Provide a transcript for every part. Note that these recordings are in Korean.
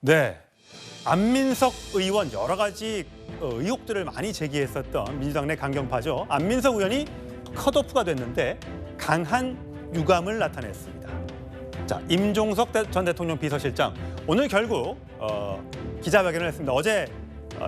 네, 안민석 의원 여러 가지 의혹들을 많이 제기했었던 민주당 내 강경파죠. 안민석 의원이 컷오프가 됐는데 강한 유감을 나타냈습니다. 자, 임종석 전 대통령 비서실장 오늘 결국 기자회견을 했습니다. 어제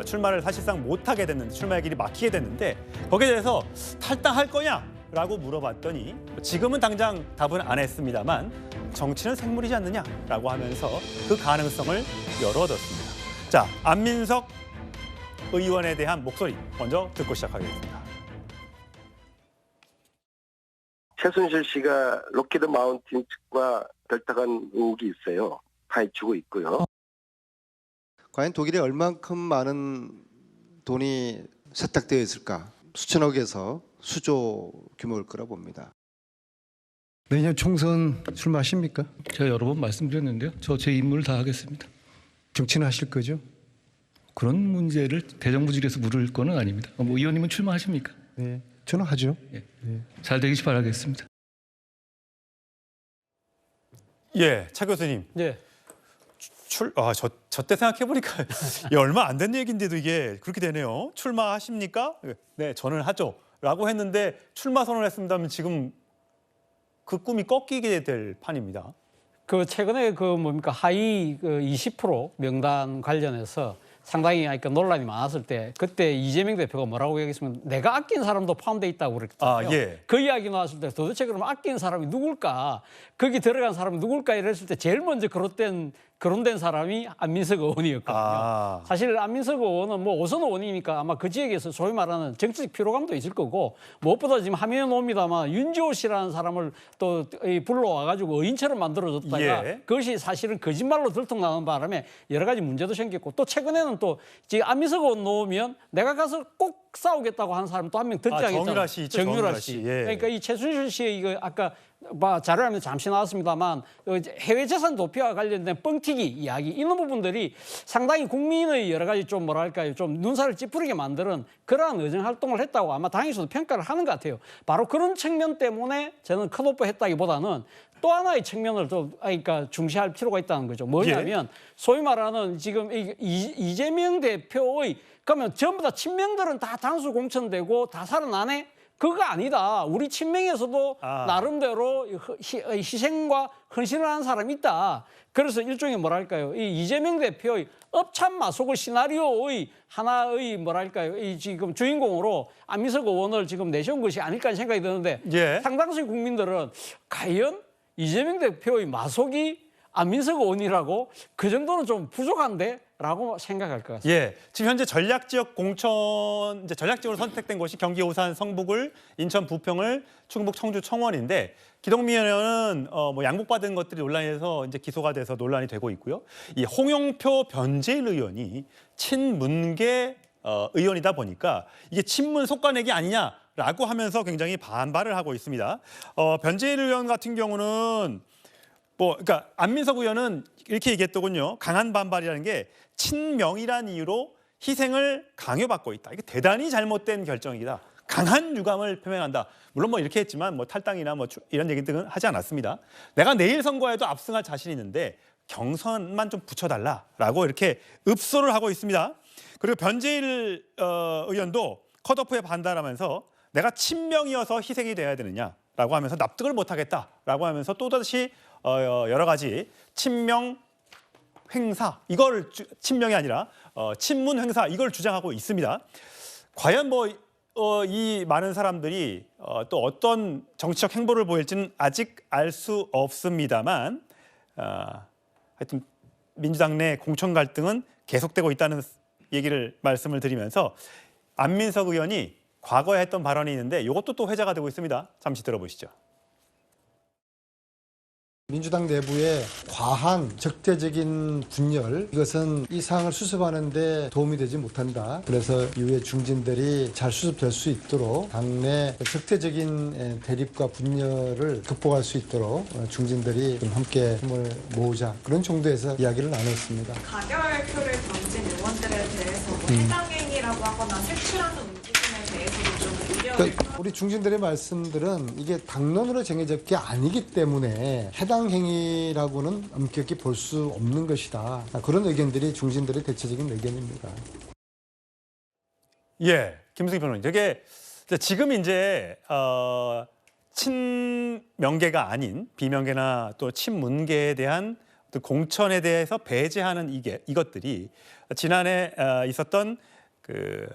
출마를 사실상 못하게 됐는데 출마의 길이 막히게 됐는데 거기에 대해서 탈당할 거냐라고 물어봤더니 지금은 당장 답은 안 했습니다만 정치는 생물이지 않느냐라고 하면서 그 가능성을 열어뒀습니다. 자, 안민석 의원에 대한 목소리 먼저 듣고 시작하겠습니다. 최순실 씨가 록히드 마운틴 측과 결탁한 의혹이 있어요. 파헤치고 있고요. 과연 독일에 얼만큼 많은 돈이 세탁되어 있을까? 수천억에서 수조 규모일 거라 봅니다. 내년 총선 출마하십니까? 제가 여러 번 말씀드렸는데요. 저 제 임무를 다 하겠습니다. 정치는 하실 거죠? 그런 문제를 대정부질에서 물을 거는 아닙니다. 뭐 의원님은 출마하십니까? 네, 저는 하죠. 예. 잘 되길 바라겠습니다. 예, 차 교수님. 네. 저 때 생각해보니까 얼마 안 된 얘기인데도 이게 그렇게 되네요. 출마하십니까? 네, 저는 하죠. 라고 했는데 출마 선언을 했습니다면 지금 그 꿈이 꺾이게 될 판입니다. 그 최근에 하위 20% 명단 관련해서 상당히 그러니까 논란이 많았을 때 그때 이재명 대표가 뭐라고 얘기했으면 내가 아낀 사람도 포함되어 있다고 그랬거든요. 예. 그 이야기 나왔을 때 도대체 그럼 아낀 사람이 누굴까? 거기 들어간 사람이 누굴까? 이랬을 때 제일 먼저 거론된 사람이 안민석 의원이었거든요. 사실 안민석 의원은 뭐 오선 의원이니까 아마 그 지역에서 소위 말하는 정치적 피로감도 있을 거고 무엇보다 지금 화면에 놓습니다만 윤지호 씨라는 사람을 또 불러와가지고 의인처럼 만들어줬다가 그것이 사실은 거짓말로 들통나는 바람에 여러 가지 문제도 생겼고 또 최근에는 또 지금 안민석 의원 놓으면 내가 가서 꼭 싸우겠다고 하는 사람 또 한 명 등장했잖아요. 정유라 씨 있죠. 정유라 씨. 예. 그러니까 이 최순실 씨의 이거 아까 자료화면 잠시 나왔습니다만 해외 재산 도피와 관련된 뻥튀기 이야기 이런 부분들이 상당히 국민의 여러 가지 좀 뭐랄까요 좀 눈살을 찌푸리게 만드는 그러한 의정 활동을 했다고 아마 당에서도 평가를 하는 것 같아요. 바로 그런 측면 때문에 저는 컷오프 했다기보다는 또 하나의 측면을 좀 그러니까 중시할 필요가 있다는 거죠. 뭐냐면 소위 말하는 지금 이재명 대표의 그러면 전부 다 친명들은 다 단수 공천되고 다 살아나네? 그거 아니다. 우리 친명에서도 나름대로 희생과 헌신을 하는 사람이 있다. 그래서 일종의 뭐랄까요. 이 이재명 대표의 업참마속을 시나리오의 하나의 뭐랄까요. 이 지금 주인공으로 안민석 의원을 지금 내세운 것이 아닐까 생각이 드는데 상당수의 국민들은 과연 이재명 대표의 마속이 안민석 의원이라고 그 정도는 좀 부족한데? 라고 생각할 것 같습니다. 예, 지금 현재 전략지역 공천 전략지역으로 선택된 곳이 경기 오산 성북을, 인천 부평을, 충북 청주 청원인데 기동민 의원은 뭐 양복받은 것들이 논란에서 이제 기소가 돼서 논란이 되고 있고요. 이 홍영표 변재일 의원이 친문계 의원이다 보니까 이게 친문 속가내기 아니냐라고 하면서 굉장히 반발을 하고 있습니다. 변재일 의원 같은 경우는 그러니까 안민석 의원은 이렇게 얘기했더군요. 강한 반발이라는 게 친명이란 이유로 희생을 강요받고 있다. 이게 대단히 잘못된 결정이다. 강한 유감을 표명한다. 물론 뭐 이렇게 했지만 뭐 탈당이나 뭐 이런 얘기들은 하지 않았습니다. 내가 내일 선거에도 압승할 자신이 있는데 경선만 좀 붙여달라라고 이렇게 읍소를 하고 있습니다. 그리고 변재일 의원도 컷오프에 반발하면서 내가 친명이어서 희생이 돼야 되느냐라고 하면서 납득을 못하겠다라고 하면서 또다시 여러 가지 친명 횡사 이걸 친명이 아니라 친문 횡사 이걸 주장하고 있습니다. 과연 이 많은 사람들이 또 어떤 정치적 행보를 보일지는 아직 알 수 없습니다만 하여튼 민주당 내 공천 갈등은 계속되고 있다는 말씀을 드리면서 안민석 의원이 과거에 했던 발언이 있는데 이것도 또 회자가 되고 있습니다. 잠시 들어보시죠. 민주당 내부의 과한 적대적인 분열 이것은 이 사항을 수습하는 데 도움이 되지 못한다. 그래서 이후에 중진들이 잘 수습될 수 있도록 당내 적대적인 대립과 분열을 극복할 수 있도록 중진들이 좀 함께 힘을 모으자. 그런 정도에서 이야기를 나눴습니다. 가결표를 던진 의원들에 대해서 해당 행위라고 하거나 색출하는 움직임에 대해서도 좀 우려 그러니까 우리 중진들의 말씀들은 이게 당론으로 정해질 게 아니기 때문에 해당 행위라고는 엄격히 볼 수 없는 것이다. 그런 의견들이 중진들의 대체적인 의견입니다. 예, 김승희 변호사님. 되게 지금 이제 친명계가 아닌 비명계나 또 친문계에 대한 또 공천에 대해서 배제하는 이것들이 지난해 있었던 그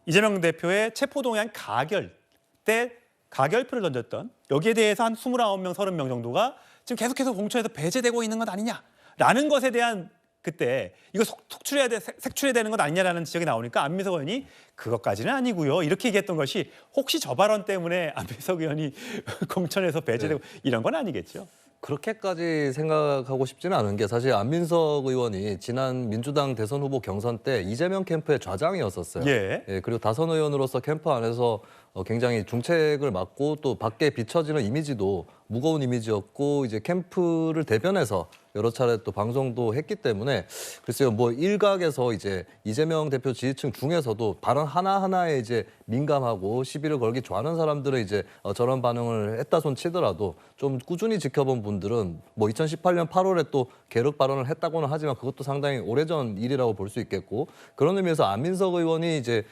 이재명 대표의 체포동의안 가결 때 가결표를 던졌던 여기에 대해서 한 29명, 30명 정도가 지금 계속해서 공천에서 배제되고 있는 것 아니냐라는 것에 대한 그때 이거 색출해야 되는 것 아니냐라는 지적이 나오니까 안민석 의원이 그것까지는 아니고요. 이렇게 얘기했던 것이 혹시 저 발언 때문에 안민석 의원이 공천에서 배제되고 이런 건 아니겠죠. 그렇게까지 생각하고 싶지는 않은 게 사실 안민석 의원이 지난 민주당 대선 후보 경선 때 이재명 캠프의 좌장이었었어요. 예. 그리고 다선 의원으로서 캠프 안에서 굉장히 중책을 맡고 또 밖에 비춰지는 이미지도 무거운 이미지였고 이제 캠프를 대변해서 여러 차례 또 방송도 했기 때문에 글쎄요 뭐 일각에서 이제 이재명 대표 지지층 중에서도 발언 하나하나에 이제 민감하고 시비를 걸기 좋아하는 사람들은 이제 저런 반응을 했다 손 치더라도 좀 꾸준히 지켜본 분들은 뭐 2018년 8월에 또 계륵 발언을 했다고는 하지만 그것도 상당히 오래전 일이라고 볼 수 있겠고 그런 의미에서 안민석 의원이 이제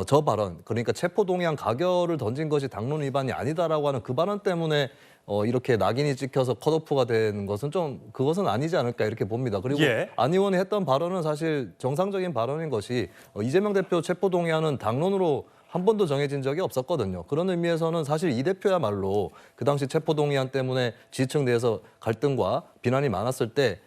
저 발언 그러니까 체포동의안 가결을 던진 것이 당론 위반이 아니다라고 하는 그 발언 때문에 이렇게 낙인이 찍혀서 컷오프가 되는 것은 좀 그것은 아니지 않을까 이렇게 봅니다. 그리고 예. 안 의원이 했던 발언은 사실 정상적인 발언인 것이 이재명 대표 체포동의안은 당론으로 한 번도 정해진 적이 없었거든요. 그런 의미에서는 사실 이 대표야말로 그 당시 체포동의안 때문에 지지층 내에서 갈등과 비난이 많았을 때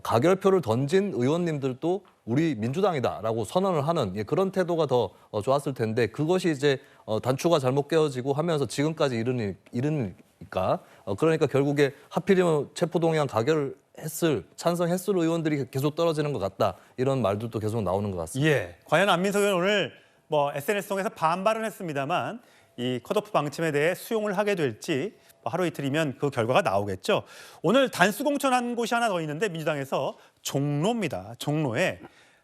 가결표를 던진 의원님들도 우리 민주당이다라고 선언을 하는 그런 태도가 더 좋았을 텐데 그것이 이제 단추가 잘못 깨어지고 하면서 지금까지 이르니까 그러니까 결국에 하필이면 체포동의안 가결을 찬성했을 의원들이 계속 떨어지는 것 같다 이런 말들도 계속 나오는 것 같습니다. 예, 과연 안민석 의원 오늘 뭐 SNS 통해서 반발은 했습니다만 이 컷오프 방침에 대해 수용을 하게 될지 하루 이틀이면 그 결과가 나오겠죠. 오늘 단수 공천한 곳이 하나 더 있는데 민주당에서 종로입니다. 종로에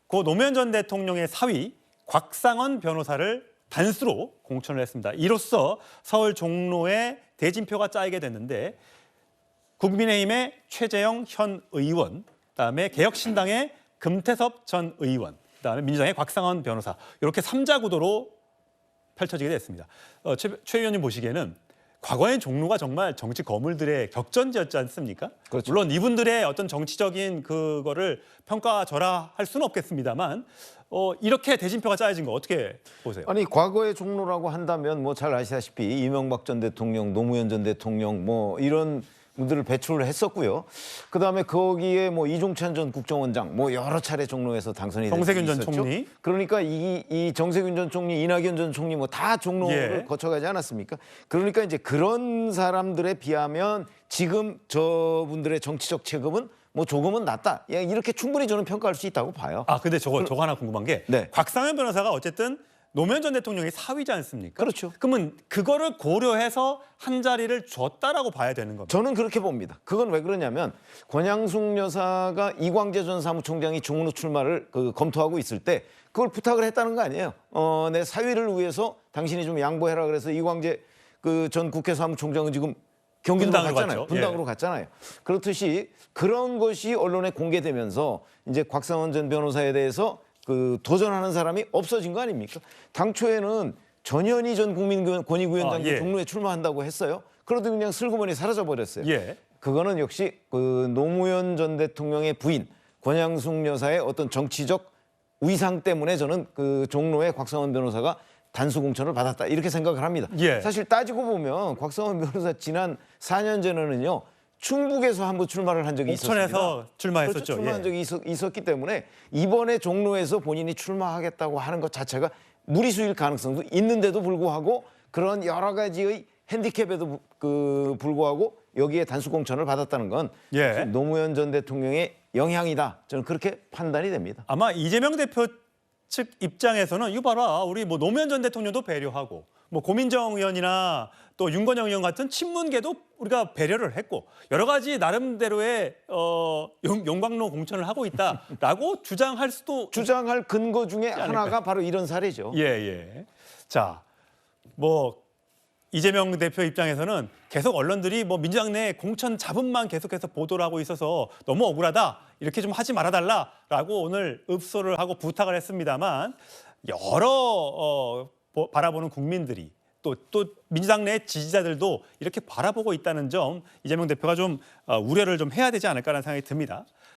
고 노무현 전 대통령의 사위 곽상원 변호사를 단수로 공천을 했습니다. 이로써 서울 종로에 대진표가 짜이게 됐는데 국민의힘의 최재형 현 의원, 그다음에 개혁신당의 금태섭 전 의원, 그다음에 민주당의 곽상원 변호사 이렇게 3자 구도로 펼쳐지게 됐습니다. 최 의원님 보시기에는 과거엔 종로가 정말 정치 거물들의 격전지였지 않습니까? 그렇죠. 물론 이분들의 어떤 정치적인 그거를 평가절하할 수는 없겠습니다만 이렇게 대진표가 짜여진 거 어떻게 보세요? 아니 과거의 종로라고 한다면 뭐 잘 아시다시피 이명박 전 대통령, 노무현 전 대통령 뭐 이런 분들을 배출을 했었고요. 그다음에 거기에 뭐 이종찬 전 국정원장 뭐 여러 차례 종로에서 당선이 정세균 전 있었죠. 총리. 그러니까 이 정세균 전 총리, 이낙연 전 총리 뭐 다 종로를 예. 거쳐가지 않았습니까? 그러니까 이제 그런 사람들에 비하면 지금 저분들의 정치적 체급은 뭐 조금은 낮다. 이렇게 충분히 저는 평가할 수 있다고 봐요. 아 근데 저거 하나 궁금한 게 네. 곽상현 변호사가 어쨌든 노무현 전 대통령의 사위지 않습니까? 그렇죠. 그러면 그거를 고려해서 한 자리를 줬다라고 봐야 되는 겁니다. 저는 그렇게 봅니다. 그건 왜 그러냐면 권양숙 여사가 이광재 전 사무총장이 종로 출마를 검토하고 있을 때 그걸 부탁을 했다는 거 아니에요. 내 사위를 위해서 당신이 좀 양보해라 그래서 이광재 전 국회 사무총장은 지금 경기도로 분당으로 갔잖아요. 갔죠. 분당으로 예. 갔잖아요. 그렇듯이 그런 것이 언론에 공개되면서 이제 곽상원 전 변호사에 대해서 도전하는 사람이 없어진 거 아닙니까? 당초에는 전현희 전 국민권익위원장도 예. 종로에 출마한다고 했어요. 그러더니 그냥 슬그머니 사라져 버렸어요. 예. 그거는 역시 노무현 전 대통령의 부인 권양숙 여사의 어떤 정치적 위상 때문에 저는 종로에 곽상원 변호사가 단수 공천을 받았다 이렇게 생각을 합니다. 예. 사실 따지고 보면 곽상원 변호사 지난 4년 전에는요. 충북에서 한번 출마를 한 적이 있었습니다. 옥천에서 출마했었죠. 그렇죠. 출마한 예. 적이 있었기 때문에 이번에 종로에서 본인이 출마하겠다고 하는 것 자체가 무리수일 가능성도 있는데도 불구하고 그런 여러 가지의 핸디캡에도 불구하고 여기에 단수 공천을 받았다는 건 예. 노무현 전 대통령의 영향이다. 저는 그렇게 판단이 됩니다. 아마 이재명 대표 측 입장에서는 이거 봐라 우리 뭐 노무현 전 대통령도 배려하고 뭐 고민정 의원이나 또 윤건영 의원 같은 친문계도 우리가 배려를 했고 여러 가지 나름대로의 용광로 공천을 하고 있다라고 주장할 수도 주장할 근거 중에 하나가 바로 이런 사례죠. 예. 자 뭐 이재명 대표 입장에서는 계속 언론들이 뭐 민주당 내 공천 잡음만 계속해서 보도를 하고 있어서 너무 억울하다. 이렇게 좀 하지 말아달라라고 오늘 읍소를 하고 부탁을 했습니다만 여러 바라보는 국민들이 또 민주당 내 지지자들도 이렇게 바라보고 있다는 점 이재명 대표가 좀 우려를 좀 해야 되지 않을까라는 생각이 듭니다.